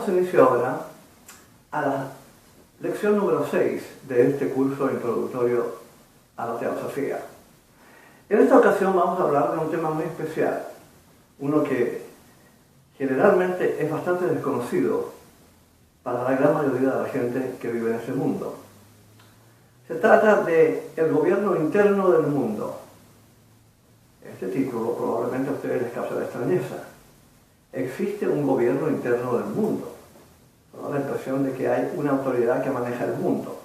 Damos inicio ahora a la lección número 6 de este curso introductorio a la teosofía. En esta ocasión vamos a hablar de un tema muy especial, uno que generalmente es bastante desconocido para la gran mayoría de la gente que vive en ese mundo. Se trata del gobierno interno del mundo. Este título probablemente a ustedes les causa extrañeza. Existe un gobierno interno del mundo. Da la impresión de que hay una autoridad que maneja el mundo.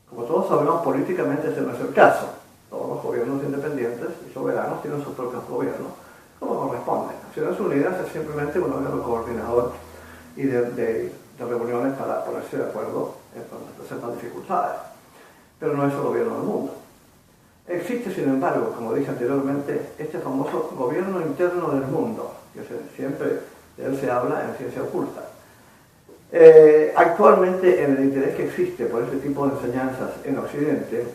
Como todos sabemos, políticamente ese no es el caso. Todos los gobiernos independientes y soberanos tienen sus propios gobiernos, como corresponde. Naciones Unidas es simplemente un órgano coordinador y de reuniones para ponerse de acuerdo cuando se presentan dificultades. Pero no es el gobierno del mundo. Existe, sin embargo, como dije anteriormente, este famoso gobierno interno del mundo, que siempre de él se habla en ciencia oculta. Actualmente, en el interés que existe por este tipo de enseñanzas en Occidente,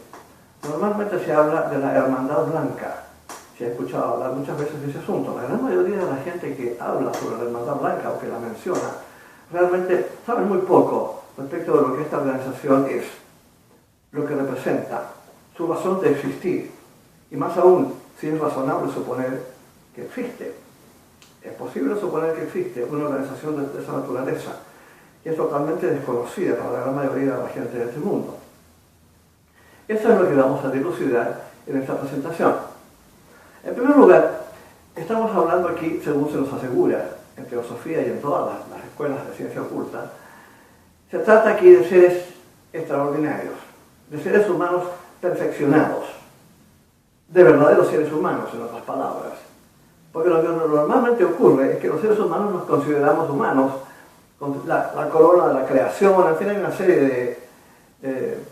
normalmente se habla de la hermandad blanca. Se ha escuchado hablar muchas veces de ese asunto. La gran mayoría de la gente que habla sobre la hermandad blanca o que la menciona, realmente sabe muy poco respecto de lo que esta organización es, lo que representa, su razón de existir, y más aún, si es razonable suponer que existe. Es posible suponer que existe una organización de esa naturaleza, que es totalmente desconocida para la gran mayoría de la gente de este mundo. Eso es lo que vamos a dilucidar en esta presentación. En primer lugar, estamos hablando aquí, según se nos asegura, en teosofía y en todas las escuelas de ciencia oculta, se trata aquí de seres extraordinarios, de seres humanos perfeccionados, de verdaderos seres humanos, en otras palabras. Porque lo que normalmente ocurre es que los seres humanos nos consideramos humanos, con la corona de la creación, al fin hay una serie de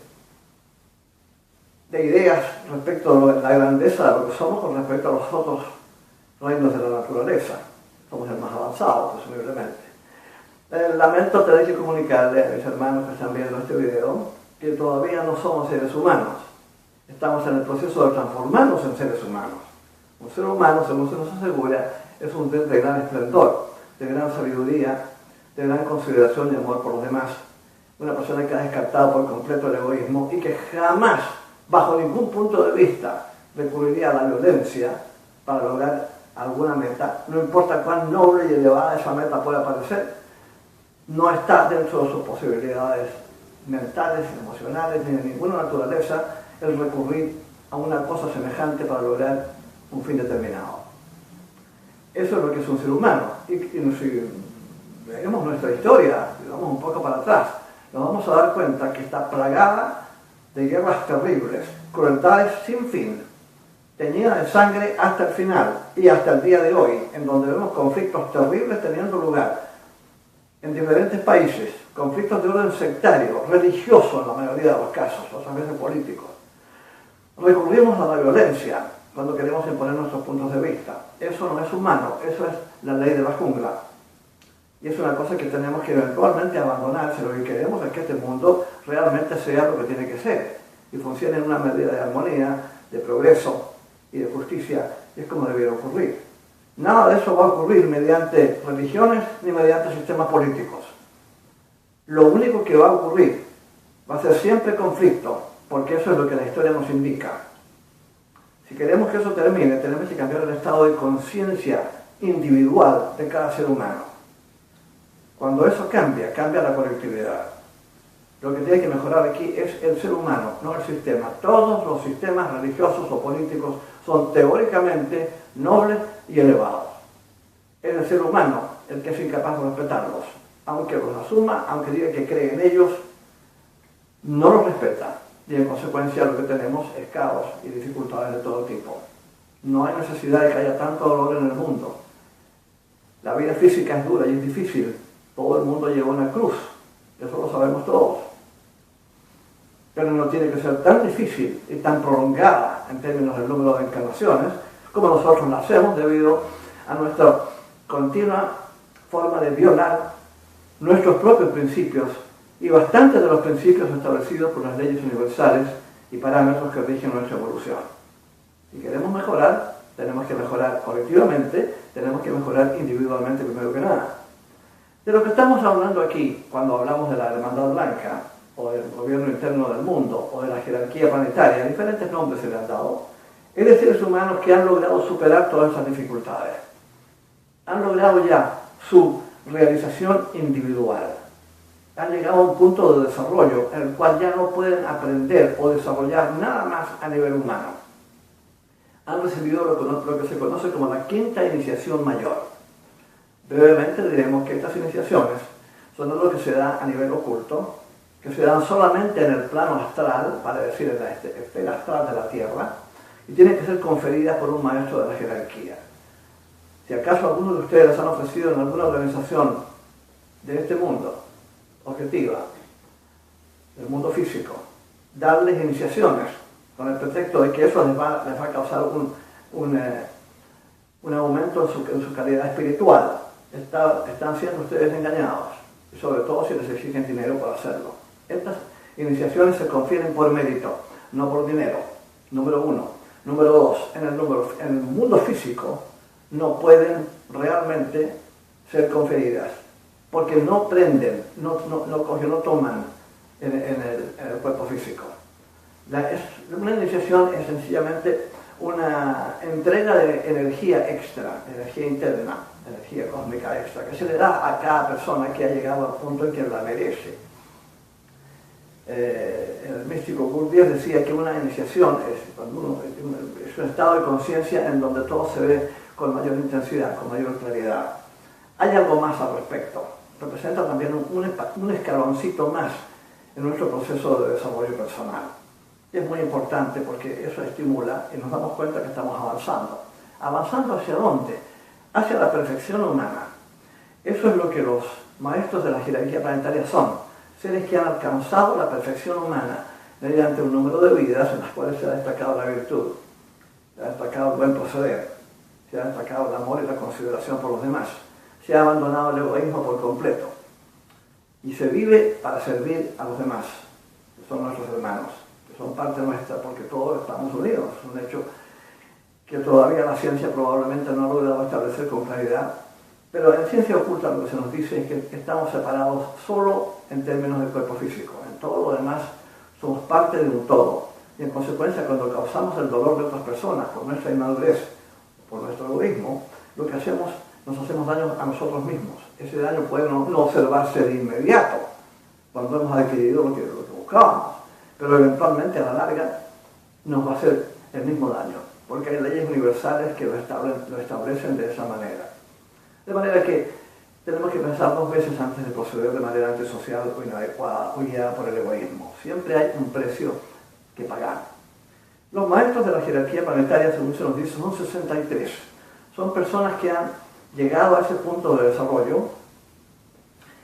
ideas respecto a la grandeza de lo que somos con respecto a los otros reinos de la naturaleza. Somos el más avanzado, presumiblemente. Lamento tener que comunicarle a mis hermanos que están viendo este video que todavía no somos seres humanos. Estamos en el proceso de transformarnos en seres humanos. Un ser humano, según se nos asegura, es un ser de gran esplendor, de gran sabiduría, de gran consideración y amor por los demás. Una persona que ha descartado por completo el egoísmo y que jamás, bajo ningún punto de vista, recurriría a la violencia para lograr alguna meta, no importa cuán noble y elevada esa meta pueda parecer, no está dentro de sus posibilidades mentales, emocionales, ni de ninguna naturaleza el recurrir a una cosa semejante para lograr un fin determinado. Eso es lo que es un ser humano. Y si vemos nuestra historia, y vamos un poco para atrás, nos vamos a dar cuenta que está plagada de guerras terribles, crueldades sin fin, teñida de sangre hasta el final y hasta el día de hoy, en donde vemos conflictos terribles teniendo lugar en diferentes países, conflictos de orden sectario, religioso en la mayoría de los casos, otras veces políticos. Recurrimos a la violencia cuando queremos imponer nuestros puntos de vista. Eso no es humano, eso es la ley de la jungla. Y es una cosa que tenemos que eventualmente abandonar si lo que queremos es que este mundo realmente sea lo que tiene que ser y funcione en una medida de armonía, de progreso y de justicia, y es como debiera ocurrir. Nada de eso va a ocurrir mediante religiones ni mediante sistemas políticos. Lo único que va a ocurrir va a ser siempre conflicto, porque eso es lo que la historia nos indica. Si queremos que eso termine, tenemos que cambiar el estado de conciencia individual de cada ser humano. Cuando eso cambia, cambia la colectividad. Lo que tiene que mejorar aquí es el ser humano, no el sistema. Todos los sistemas religiosos o políticos son teóricamente nobles y elevados. Es el ser humano el que es incapaz de respetarlos. Aunque los asuma, aunque diga que cree en ellos, no los respeta. Y en consecuencia lo que tenemos es caos y dificultades de todo tipo. No hay necesidad de que haya tanto dolor en el mundo. La vida física es dura y es difícil. Todo el mundo lleva una cruz. Eso lo sabemos todos. Pero no tiene que ser tan difícil y tan prolongada en términos del número de encarnaciones como nosotros la hacemos debido a nuestra continua forma de violar nuestros propios principios y bastantes de los principios establecidos por las leyes universales y parámetros que rigen nuestra evolución. Si queremos mejorar, tenemos que mejorar colectivamente, tenemos que mejorar individualmente primero que nada. De lo que estamos hablando aquí, cuando hablamos de la hermandad blanca, o del gobierno interno del mundo, o de la jerarquía planetaria, diferentes nombres se le han dado, es de seres humanos que han logrado superar todas esas dificultades. Han logrado ya su realización individual. Han llegado a un punto de desarrollo en el cual ya no pueden aprender o desarrollar nada más a nivel humano. Han recibido lo que se conoce como la quinta iniciación mayor. Brevemente diremos que estas iniciaciones son algo que se da a nivel oculto, que se dan solamente en el plano astral, para decir en la esfera astral de la Tierra, y tienen que ser conferidas por un maestro de la jerarquía. Si acaso algunos de ustedes han ofrecido en alguna organización de este mundo, objetiva, del mundo físico, darles iniciaciones, con el pretexto de que eso les va a causar un aumento en su calidad espiritual, están siendo ustedes engañados, y sobre todo si les exigen dinero para hacerlo. Estas iniciaciones se confieren por mérito, no por dinero, número uno. Número dos, en el mundo físico no pueden realmente ser conferidas, porque no prenden, no toman en el cuerpo físico. Una iniciación es sencillamente una entrega de energía extra, energía interna, energía cósmica extra, que se le da a cada persona que ha llegado al punto en que la merece. El místico Gurdjieff decía que una iniciación es un estado de conciencia en donde todo se ve con mayor intensidad, con mayor claridad. Hay algo más al respecto. Representa también un escaloncito más en nuestro proceso de desarrollo personal. Y es muy importante porque eso estimula y nos damos cuenta que estamos avanzando. ¿Avanzando hacia dónde? Hacia la perfección humana. Eso es lo que los maestros de la jerarquía planetaria son. Seres que han alcanzado la perfección humana mediante un número de vidas en las cuales se ha destacado la virtud, se ha destacado el buen proceder, se ha destacado el amor y la consideración por los demás, se ha abandonado el egoísmo por completo y se vive para servir a los demás, que son nuestros hermanos, que son parte nuestra porque todos estamos unidos. Es un hecho que todavía la ciencia probablemente no ha logrado establecer con claridad. Pero en ciencia oculta lo que se nos dice es que estamos separados solo en términos del cuerpo físico. En todo lo demás somos parte de un todo. Y en consecuencia, cuando causamos el dolor de otras personas por nuestra inmadurez, por nuestro egoísmo, lo que hacemos, nos hacemos daño a nosotros mismos. Ese daño puede no observarse de inmediato, cuando hemos adquirido lo que buscábamos. Pero eventualmente, a la larga, nos va a hacer el mismo daño. Porque hay leyes universales que lo establecen de esa manera. De manera que tenemos que pensar dos veces antes de proceder de manera antisocial o inadecuada o guiada por el egoísmo. Siempre hay un precio que pagar. Los maestros de la jerarquía planetaria, según se nos dice, son 63. Son personas que han llegado a ese punto de desarrollo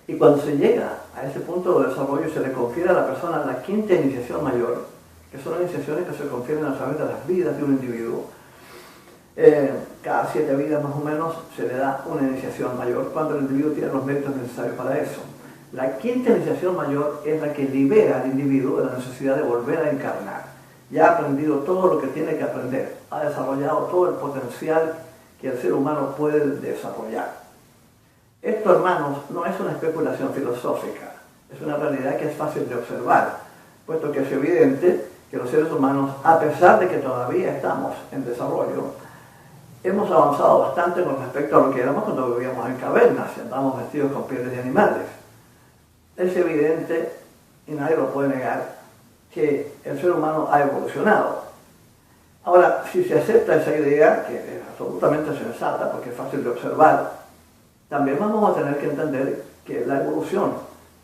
y cuando se llega a ese punto de desarrollo se le confiere a la persona la quinta iniciación mayor, que son iniciaciones que se confieren a través de las vidas de un individuo. Cada 7 vidas más o menos se le da una iniciación mayor cuando el individuo tiene los méritos necesarios para eso. La quinta iniciación mayor es la que libera al individuo de la necesidad de volver a encarnar. Ya ha aprendido todo lo que tiene que aprender, ha desarrollado todo el potencial que el ser humano puede desarrollar. Esto, hermanos, no es una especulación filosófica, es una realidad que es fácil de observar, puesto que es evidente que los seres humanos, a pesar de que todavía estamos en desarrollo, hemos avanzado bastante con respecto a lo que éramos cuando vivíamos en cavernas y andábamos vestidos con pieles de animales. Es evidente, y nadie lo puede negar, que el ser humano ha evolucionado. Ahora, si se acepta esa idea, que es absolutamente sensata porque es fácil de observar, también vamos a tener que entender que la evolución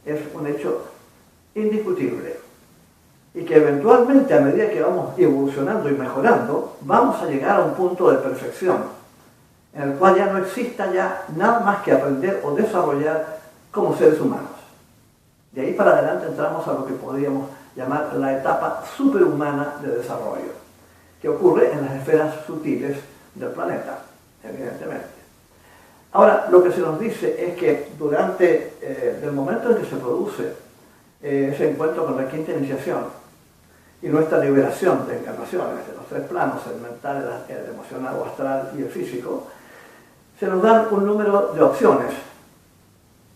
es un hecho indiscutible y que eventualmente, a medida que vamos evolucionando y mejorando, vamos a llegar a un punto de perfección en el cual ya no exista ya nada más que aprender o desarrollar como seres humanos. De ahí para adelante entramos a lo que podríamos llamar la etapa superhumana de desarrollo, que ocurre en las esferas sutiles del planeta, evidentemente. Ahora, lo que se nos dice es que durante el momento en que se produce ese encuentro con la quinta iniciación y nuestra liberación de encarnaciones de los 3 planos, el mental, el emocional o astral y el físico, se nos dan un número de opciones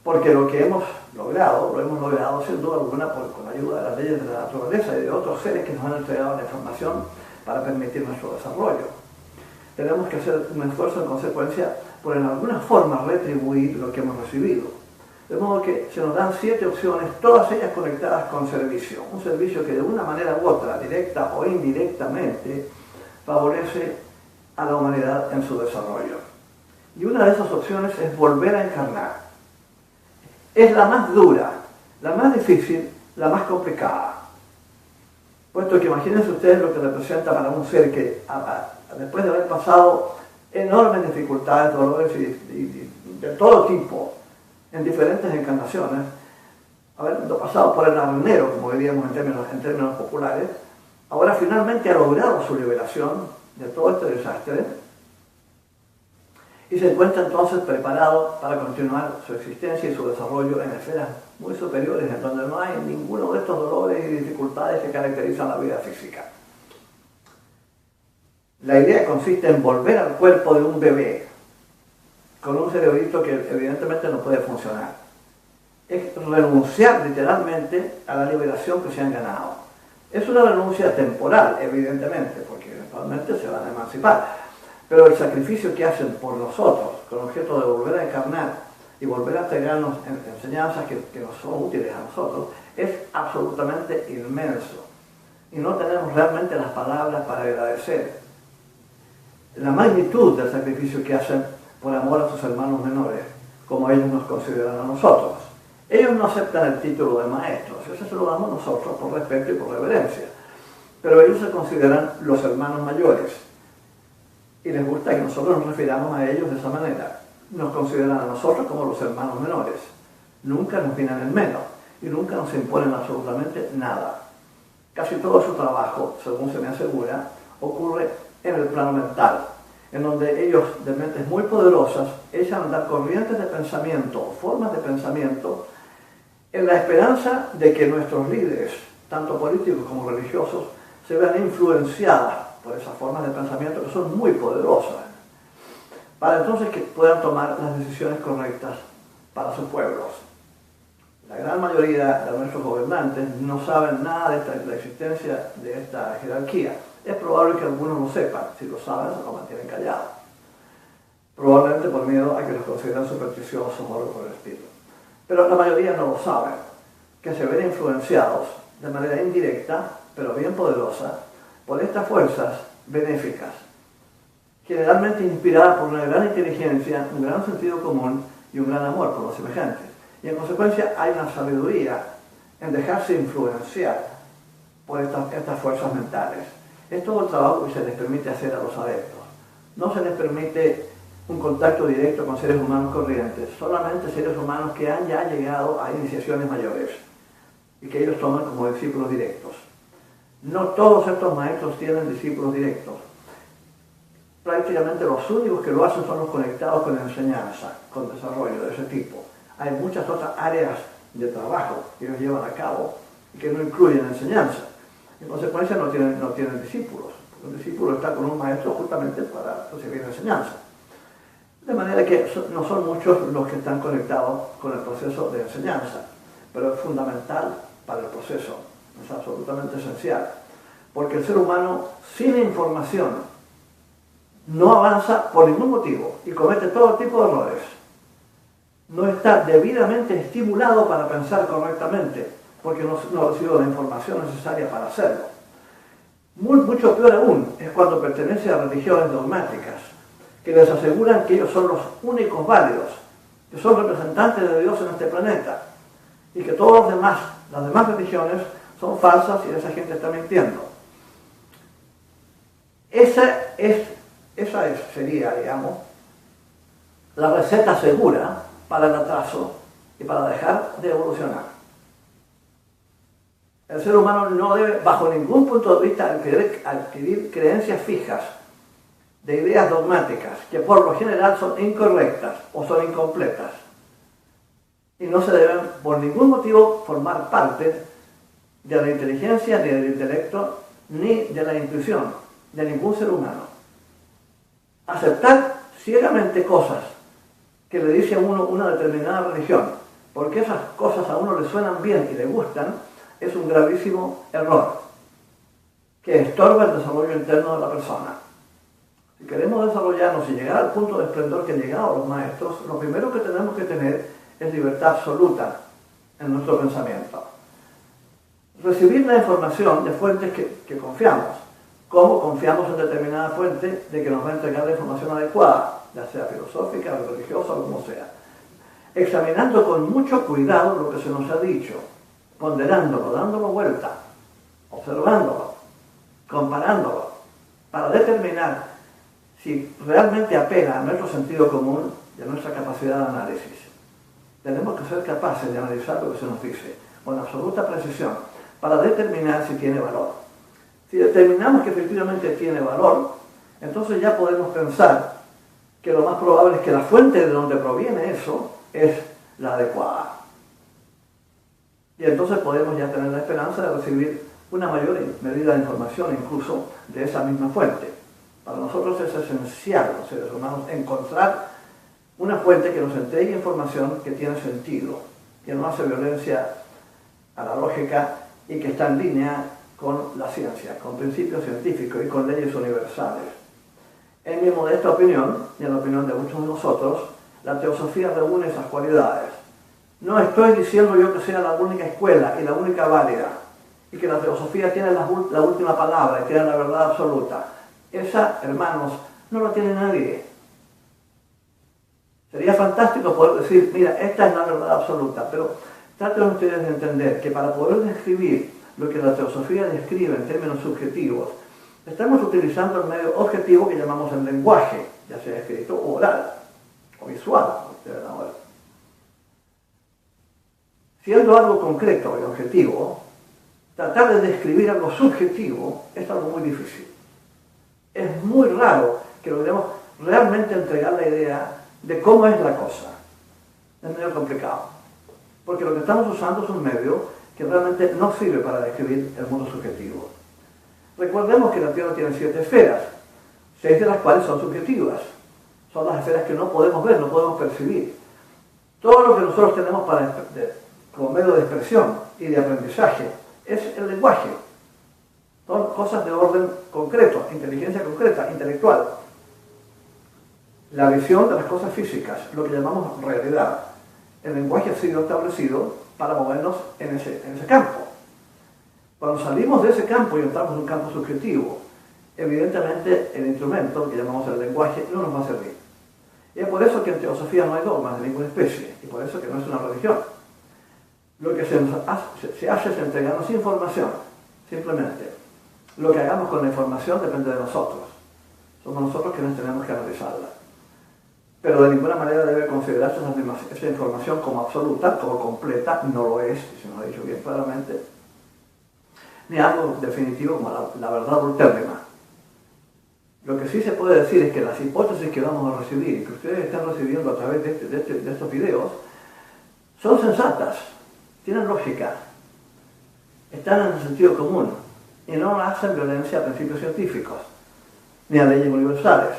porque lo que hemos logrado, lo hemos logrado sin duda alguna con la ayuda de las leyes de la naturaleza y de otros seres que nos han entregado la información para permitir nuestro desarrollo. Tenemos que hacer un esfuerzo en consecuencia por en alguna forma retribuir lo que hemos recibido. De modo que se nos dan 7 opciones, todas ellas conectadas con servicio. Un servicio que de una manera u otra, directa o indirectamente, favorece a la humanidad en su desarrollo. Y una de esas opciones es volver a encarnar. Es la más dura, la más difícil, la más complicada. Puesto que imagínense ustedes lo que representa para un ser que, después de haber pasado enormes dificultades, dolores y de todo tipo, en diferentes encarnaciones, habiendo pasado por el arenero, como diríamos en términos populares, ahora finalmente ha logrado su liberación de todo este desastre y se encuentra entonces preparado para continuar su existencia y su desarrollo en esferas muy superiores, en donde no hay ninguno de estos dolores y dificultades que caracterizan la vida física. La idea consiste en volver al cuerpo de un bebé, con un cerebrito que evidentemente no puede funcionar. Es renunciar literalmente a la liberación que se han ganado. Es una renuncia temporal, evidentemente, porque eventualmente se van a emancipar. Pero el sacrificio que hacen por nosotros, con objeto de volver a encarnar y volver a entregarnos enseñanzas que nos son útiles a nosotros, es absolutamente inmenso. Y no tenemos realmente las palabras para agradecer la magnitud del sacrificio que hacen por amor a sus hermanos menores, como ellos nos consideran a nosotros. Ellos no aceptan el título de maestros, eso se lo damos nosotros por respeto y por reverencia. Pero ellos se consideran los hermanos mayores. Y les gusta que nosotros nos refiramos a ellos de esa manera. Nos consideran a nosotros como los hermanos menores. Nunca nos vienen en menos y nunca nos imponen absolutamente nada. Casi todo su trabajo, según se me asegura, ocurre en el plano mental, en donde ellos, de mentes muy poderosas, echan a andar corrientes de pensamiento o formas de pensamiento en la esperanza de que nuestros líderes, tanto políticos como religiosos, se vean influenciadas por esas formas de pensamiento que son muy poderosas, para entonces que puedan tomar las decisiones correctas para sus pueblos. La gran mayoría de nuestros gobernantes no saben nada de la existencia de esta jerarquía. Es probable que algunos lo sepan, si lo saben se lo mantienen callado. Probablemente por miedo a que los consideren supersticiosos o algo por el estilo. Pero la mayoría no lo saben, que se ven influenciados de manera indirecta, pero bien poderosa, por estas fuerzas benéficas, generalmente inspiradas por una gran inteligencia, un gran sentido común y un gran amor por los semejantes. Y en consecuencia hay una sabiduría en dejarse influenciar por estas fuerzas mentales. Es todo el trabajo que se les permite hacer a los adeptos. No se les permite un contacto directo con seres humanos corrientes, solamente seres humanos que han ya llegado a iniciaciones mayores y que ellos toman como discípulos directos. No todos estos maestros tienen discípulos directos. Prácticamente los únicos que lo hacen son los conectados con la enseñanza, con desarrollo de ese tipo. Hay muchas otras áreas de trabajo que ellos llevan a cabo y que no incluyen enseñanza. En consecuencia no tienen discípulos. Un discípulo está con un maestro justamente para recibir enseñanza. De manera que no son muchos los que están conectados con el proceso de enseñanza, pero es fundamental para el proceso. Es absolutamente esencial, porque el ser humano sin información no avanza por ningún motivo y comete todo tipo de errores. No está debidamente estimulado para pensar correctamente, porque no recibe la información necesaria para hacerlo. Mucho peor aún es cuando pertenece a religiones dogmáticas, que les aseguran que ellos son los únicos válidos, que son representantes de Dios en este planeta, y que todas las demás religiones son falsas y esa gente está mintiendo. Esa sería, digamos, la receta segura para el atraso y para dejar de evolucionar. El ser humano no debe, bajo ningún punto de vista, adquirir creencias fijas de ideas dogmáticas que por lo general son incorrectas o son incompletas. Y no se deben, por ningún motivo, formar parte de la inteligencia, ni del intelecto, ni de la intuición de ningún ser humano. Aceptar ciegamente cosas que le dice a uno una determinada religión, porque esas cosas a uno le suenan bien y le gustan, es un gravísimo error que estorba el desarrollo interno de la persona. Si queremos desarrollarnos y llegar al punto de esplendor que han llegado los maestros, lo primero que tenemos que tener es libertad absoluta en nuestro pensamiento. Recibir la información de fuentes que confiamos. ¿Cómo confiamos en determinada fuente de que nos va a entregar la información adecuada, ya sea filosófica, religiosa o como sea? Examinando con mucho cuidado lo que se nos ha dicho, ponderándolo, dándolo vuelta, observándolo, comparándolo, para determinar si realmente apela a nuestro sentido común y a nuestra capacidad de análisis. Tenemos que ser capaces de analizar lo que se nos dice con absoluta precisión para determinar si tiene valor. Si determinamos que efectivamente tiene valor, entonces ya podemos pensar que lo más probable es que la fuente de donde proviene eso es la adecuada. Y entonces podemos ya tener la esperanza de recibir una mayor medida de información incluso de esa misma fuente. Para nosotros es esencial, los seres humanos, encontrar una fuente que nos entregue información que tiene sentido, que no hace violencia a la lógica y que está en línea con la ciencia, con principios científicos y con leyes universales. En mi modesta opinión, y en la opinión de muchos de nosotros, la teosofía reúne esas cualidades. No estoy diciendo yo que sea la única escuela y la única válida, y que la teosofía tiene la última palabra y tiene la verdad absoluta. Esa, hermanos, no la tiene nadie. Sería fantástico poder decir, mira, esta es la verdad absoluta, pero traten ustedes de entender que para poder describir lo que la teosofía describe en términos subjetivos, estamos utilizando el medio objetivo que llamamos el lenguaje, ya sea escrito o oral, o visual, ustedes van a ver. Siendo algo concreto y objetivo, tratar de describir algo subjetivo es algo muy difícil. Es muy raro que logremos realmente entregar la idea de cómo es la cosa. Es medio complicado. Porque lo que estamos usando es un medio que realmente no sirve para describir el mundo subjetivo. Recordemos que la Tierra tiene 7 esferas, 6 de las cuales son subjetivas. Son las esferas que no podemos ver, no podemos percibir. Todo lo que nosotros tenemos como medio de expresión y de aprendizaje es el lenguaje. Son cosas de orden concreto, inteligencia concreta, intelectual. La visión de las cosas físicas, lo que llamamos realidad. El lenguaje ha sido establecido para movernos en ese campo. Cuando salimos de ese campo y entramos en un campo subjetivo, evidentemente el instrumento que llamamos el lenguaje no nos va a servir. Y es por eso que en teosofía no hay dogmas de ninguna especie, y por eso que no es una religión. Lo que se hace es entregarnos información, simplemente. Lo que hagamos con la información depende de nosotros. Somos nosotros quienes tenemos que analizarla. Pero de ninguna manera debe considerarse esa información como absoluta, como completa, no lo es, y se nos ha dicho bien claramente, ni algo definitivo como la verdad ultérrima. Lo que sí se puede decir es que las hipótesis que vamos a recibir y que ustedes están recibiendo a través de estos videos son sensatas, tienen lógica, están en el sentido común y no hacen violencia a principios científicos ni a leyes universales.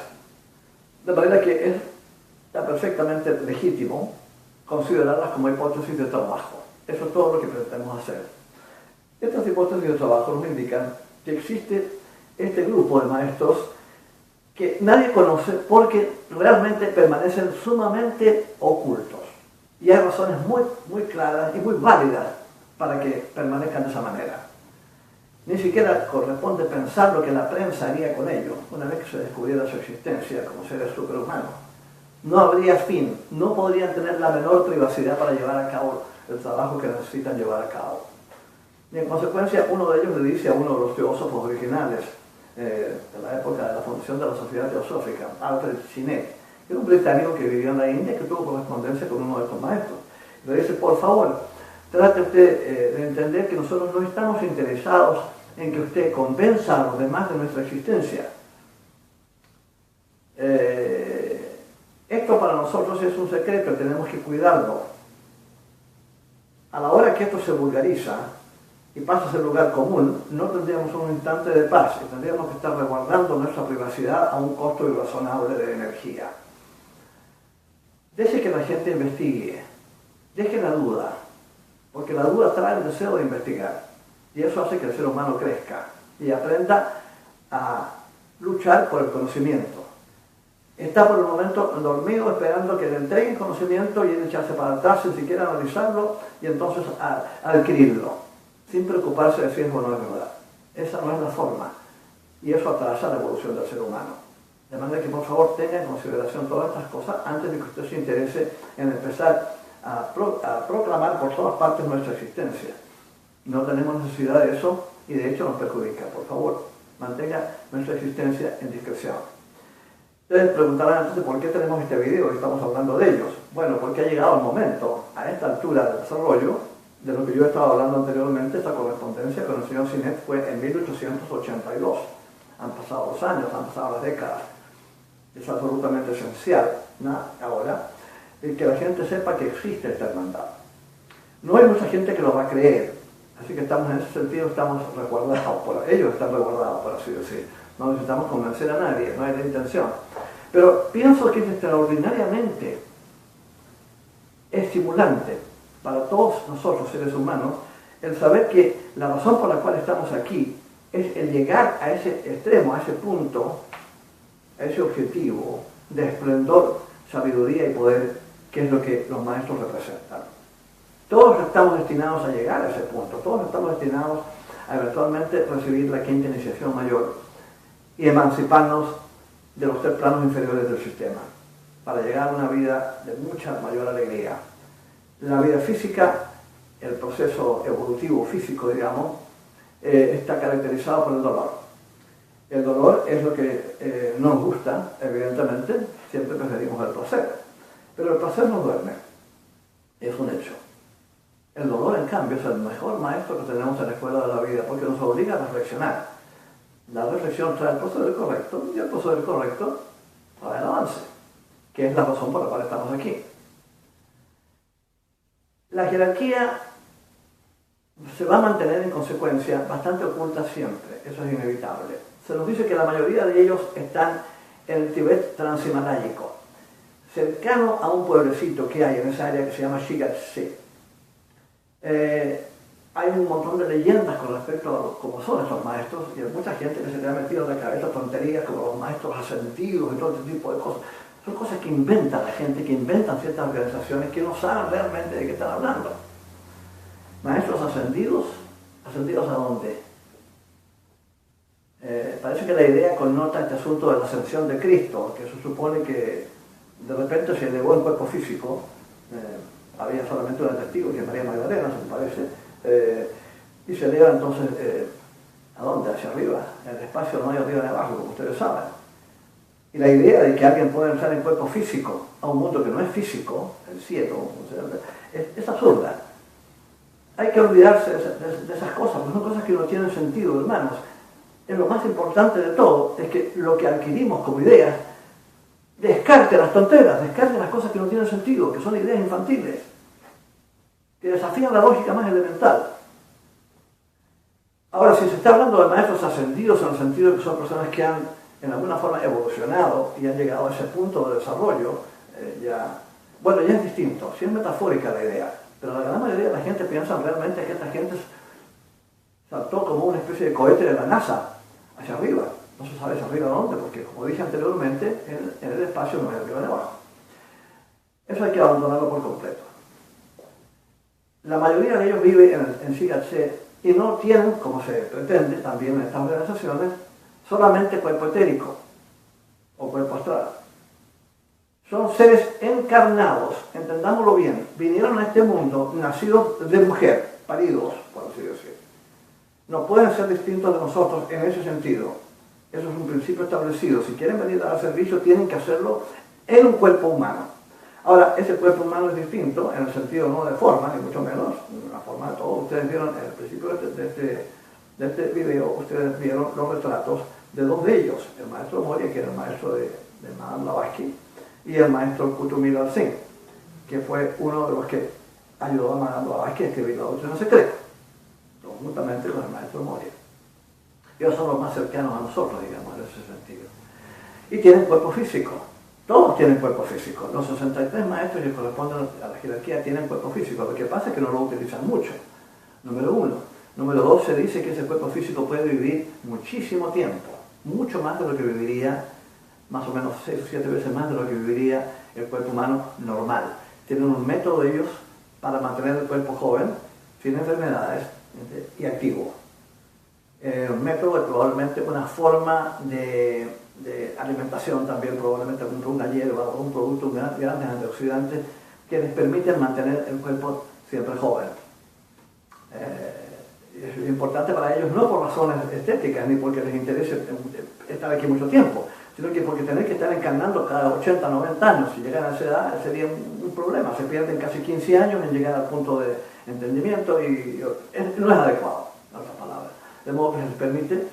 De manera que está perfectamente legítimo considerarlas como hipótesis de trabajo. Eso es todo lo que pretendemos hacer. Estas hipótesis de trabajo nos indican que existe este grupo de maestros que nadie conoce porque realmente permanecen sumamente ocultos. Y hay razones muy, muy claras y muy válidas para que permanezcan de esa manera. Ni siquiera corresponde pensar lo que la prensa haría con ellos una vez que se descubriera su existencia como seres superhumanos. No habría fin, no podrían tener la menor privacidad para llevar a cabo el trabajo que necesitan llevar a cabo. Y en consecuencia, uno de ellos le dice a uno de los teósofos originales de la época de la fundación de la Sociedad Teosófica, Alfred Sinek, que era un británico que vivía en la India que tuvo correspondencia con uno de estos maestros. Le dice, por favor, trate usted de entender que nosotros no estamos interesados en que usted convenza a los demás de nuestra existencia. Esto para nosotros es un secreto, tenemos que cuidarlo. A la hora que esto se vulgariza y pasa a ser lugar común, no tendríamos un instante de paz y tendríamos que estar resguardando nuestra privacidad a un costo irrazonable de energía. Deje que la gente investigue, deje la duda, porque la duda trae el deseo de investigar, y eso hace que el ser humano crezca y aprenda a luchar por el conocimiento. Está por el momento dormido esperando que le entreguen conocimiento y él echarse para atrás sin siquiera analizarlo y entonces a adquirirlo, sin preocuparse de si es o no es verdad. Esa no es la forma, y eso atrasa la evolución del ser humano. De manera que por favor tenga en consideración todas estas cosas antes de que usted se interese en empezar a proclamar por todas partes nuestra existencia. No tenemos necesidad de eso y de hecho nos perjudica. Por favor, mantenga nuestra existencia en discreción. Ustedes preguntarán entonces por qué tenemos este video y estamos hablando de ellos. Bueno, porque ha llegado el momento, a esta altura del desarrollo, de lo que yo estaba hablando anteriormente. Esta correspondencia con el señor Sinet fue en 1882. Han pasado los años, han pasado las décadas. Es absolutamente esencial, ¿no? Ahora, que la gente sepa que existe esta hermandad. No hay mucha gente que lo va a creer, así que estamos en ese sentido, estamos resguardados, ellos están resguardados, por así decir. No necesitamos convencer a nadie, no hay la intención. Pero pienso que es extraordinariamente estimulante para todos nosotros, seres humanos, el saber que la razón por la cual estamos aquí es el llegar a ese extremo, a ese punto, a ese objetivo de esplendor, sabiduría y poder, que es lo que los maestros representan. Todos estamos destinados a llegar a ese punto, todos estamos destinados a eventualmente recibir la quinta iniciación mayor y emanciparnos de los tres planos inferiores del sistema, para llegar a una vida de mucha mayor alegría. La vida física, el proceso evolutivo físico, digamos, está caracterizado por el dolor. El dolor es lo que nos gusta, evidentemente, siempre preferimos el placer. Pero el placer no duerme, es un hecho. El dolor, en cambio, es el mejor maestro que tenemos en la escuela de la vida, porque nos obliga a reflexionar. La reflexión trae el proceder correcto, y el proceder correcto trae el avance, que es la razón por la cual estamos aquí. La jerarquía se va a mantener en consecuencia bastante oculta siempre, eso es inevitable. Se nos dice que la mayoría de ellos están en el Tibet transhimaláyico, cercano a un pueblecito que hay en esa área que se llama Shigatse. Hay un montón de leyendas con respecto a cómo son estos maestros, y hay mucha gente que se le ha metido en la cabeza tonterías como los maestros ascendidos y todo este tipo de cosas. Son cosas que inventa la gente, que inventan ciertas organizaciones que no saben realmente de qué están hablando. Maestros ascendidos, ¿ascendidos a dónde? Parece que la idea connota este asunto de la ascensión de Cristo, que se supone que de repente se elevó en cuerpo físico. Había solamente un testigo, que es María Magdalena, se me parece, y se eleva entonces, ¿a dónde? Hacia arriba. En el espacio no hay arriba ni abajo, como ustedes saben. Y la idea de que alguien pueda entrar en cuerpo físico a un mundo que no es físico, el cielo, es absurda. Hay que olvidarse de esas cosas, porque son cosas que no tienen sentido, hermanos. Lo más importante de todo es que lo que adquirimos como ideas, descarte las tonteras, descarte las cosas que no tienen sentido, que son ideas infantiles, que desafían la lógica más elemental. Ahora, si se está hablando de maestros ascendidos en el sentido de que son personas que han en alguna forma evolucionado y han llegado a ese punto de desarrollo, ya es distinto, sí es metafórica la idea, pero la gran mayoría de la gente piensa realmente que esta gente saltó como una especie de cohete de la NASA hacia arriba. No se sabe hacia arriba dónde, porque como dije anteriormente, en el espacio no hay arriba ni abajo. Eso hay que abandonarlo por completo. La mayoría de ellos vive en Shigatse y no tienen, como se pretende también en estas organizaciones, solamente cuerpo etérico o cuerpo astral. Son seres encarnados, entendámoslo bien, vinieron a este mundo nacidos de mujer, paridos, por así decir. No pueden ser distintos de nosotros en ese sentido. Eso es un principio establecido. Si quieren venir a dar servicio, tienen que hacerlo en un cuerpo humano. Ahora, ese cuerpo humano es distinto, en el sentido no de forma, ni mucho menos, la forma de todo. Ustedes vieron en el principio de este video, ustedes vieron los retratos de dos de ellos, el maestro Moria, que era el maestro de Madame Blavatsky, y el maestro Kuthumilal Singh, que fue uno de los que ayudó a Madame Blavatsky a escribir la doctrina secreta, conjuntamente con el maestro Moria. Ellos son los más cercanos a nosotros, digamos, en ese sentido. Y tienen cuerpo físico. Todos tienen cuerpo físico. Los 63 maestros que corresponden a la jerarquía tienen cuerpo físico. Lo que pasa es que no lo utilizan mucho. Número uno. Número dos, se dice que ese cuerpo físico puede vivir muchísimo tiempo. Mucho más de lo que viviría, más o menos 6 o 7 veces más de lo que viviría el cuerpo humano normal. Tienen un método ellos para mantener el cuerpo joven, sin enfermedades y activo. Un método es probablemente una forma de alimentación también, probablemente una hierba o un producto grandes antioxidantes que les permiten mantener el cuerpo siempre joven. Es importante para ellos no por razones estéticas ni porque les interese estar aquí mucho tiempo, sino que porque tener que estar encarnando cada 80, 90 años, si llegan a esa edad sería un problema, se pierden casi 15 años en llegar al punto de entendimiento y no es adecuado, en otras palabras. De modo que les permite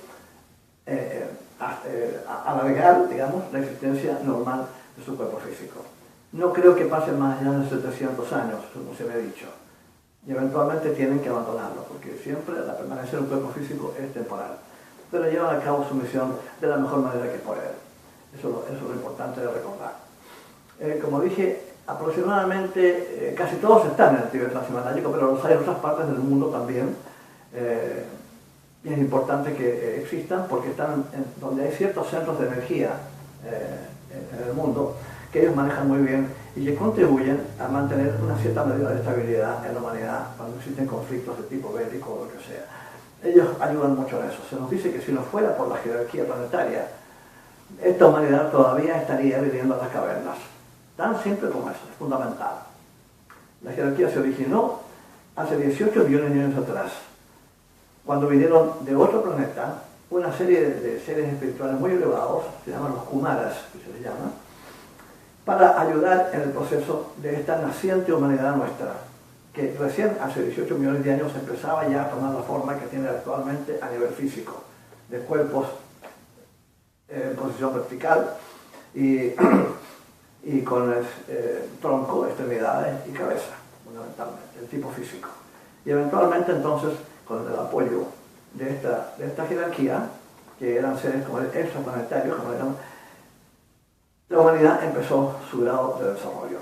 alargar, digamos, la existencia normal de su cuerpo físico. No creo que pasen más allá de 700 años, como se me ha dicho. Y eventualmente tienen que abandonarlo, porque siempre la permanencia del cuerpo físico es temporal. Pero llevan a cabo su misión de la mejor manera que pueden. Eso es lo importante de recordar. Como dije, aproximadamente casi todos están en el Tíbet transhimaláyico, pero los hay en otras partes del mundo también. Y es importante que existan porque están donde hay ciertos centros de energía en el mundo que ellos manejan muy bien y que contribuyen a mantener una cierta medida de estabilidad en la humanidad cuando existen conflictos de tipo bélico o lo que sea. Ellos ayudan mucho en eso. Se nos dice que si no fuera por la jerarquía planetaria, esta humanidad todavía estaría viviendo en las cavernas. Tan simple como eso, es fundamental. La jerarquía se originó hace 18 billones de años atrás, cuando vinieron de otro planeta una serie de seres espirituales muy elevados, se llaman los Kumaras, que se les llama, para ayudar en el proceso de esta naciente humanidad nuestra, que recién hace 18 millones de años empezaba ya a tomar la forma que tiene actualmente a nivel físico, de cuerpos en posición vertical y con tronco, extremidades y cabeza, fundamentalmente, el tipo físico. Y eventualmente entonces, con el apoyo de esta jerarquía, que eran seres como extraplanetarios, como le llaman, la humanidad empezó su grado de desarrollo.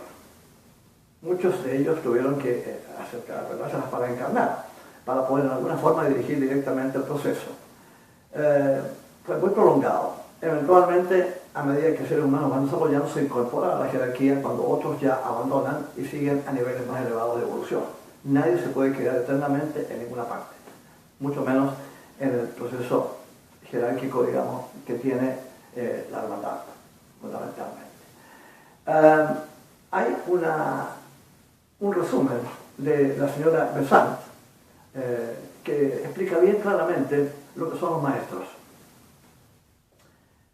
Muchos de ellos tuvieron que acercarse para encarnar, para poder de alguna forma dirigir directamente el proceso. Fue muy prolongado. Eventualmente, a medida que seres humanos van desarrollando, se incorpora a la jerarquía cuando otros ya abandonan y siguen a niveles más elevados de evolución. Nadie se puede quedar eternamente en ninguna parte, mucho menos en el proceso jerárquico, digamos, que tiene la hermandad, fundamentalmente. Hay un resumen de la señora Besant que explica bien claramente lo que son los maestros.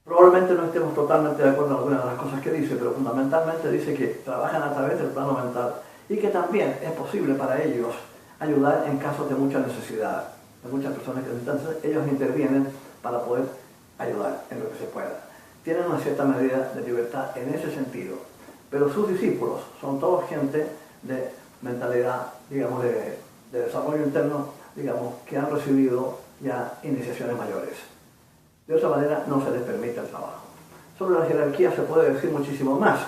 Probablemente no estemos totalmente de acuerdo en algunas de las cosas que dice, pero fundamentalmente dice que trabajan a través del plano mental y que también es posible para ellos ayudar en casos de mucha necesidad. Hay muchas personas que necesitan, ellos intervienen para poder ayudar en lo que se pueda. Tienen una cierta medida de libertad en ese sentido, pero sus discípulos son todos gente de mentalidad, digamos, de desarrollo interno, digamos, que han recibido ya iniciaciones mayores. De otra manera no se les permite el trabajo. Sobre la jerarquía se puede decir muchísimo más,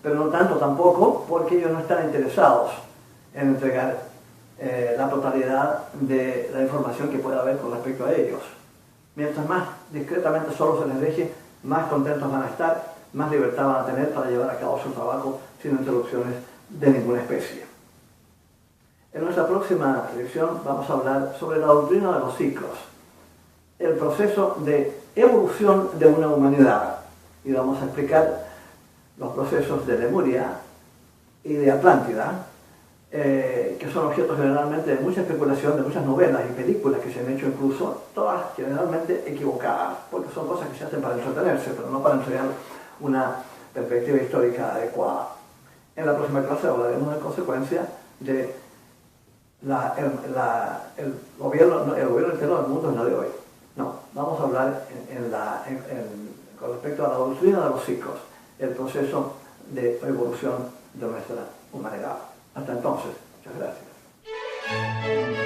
pero no tanto tampoco porque ellos no están interesados en entregar la totalidad de la información que pueda haber con respecto a ellos. Mientras más discretamente solo se les deje, más contentos van a estar, más libertad van a tener para llevar a cabo su trabajo sin interrupciones de ninguna especie. En nuestra próxima lección vamos a hablar sobre la doctrina de los ciclos, el proceso de evolución de una humanidad, y vamos a explicar los procesos de Lemuria y de Atlántida, que son objetos generalmente de mucha especulación, de muchas novelas y películas que se han hecho incluso, todas generalmente equivocadas, porque son cosas que se hacen para entretenerse, pero no para entregar una perspectiva histórica adecuada. En la próxima clase hablaremos en consecuencia de el gobierno entero del mundo en la de hoy. No, vamos a hablar con respecto a la doctrina de los ciclos, el proceso de evolución de nuestra humanidad. Hasta entonces, muchas gracias.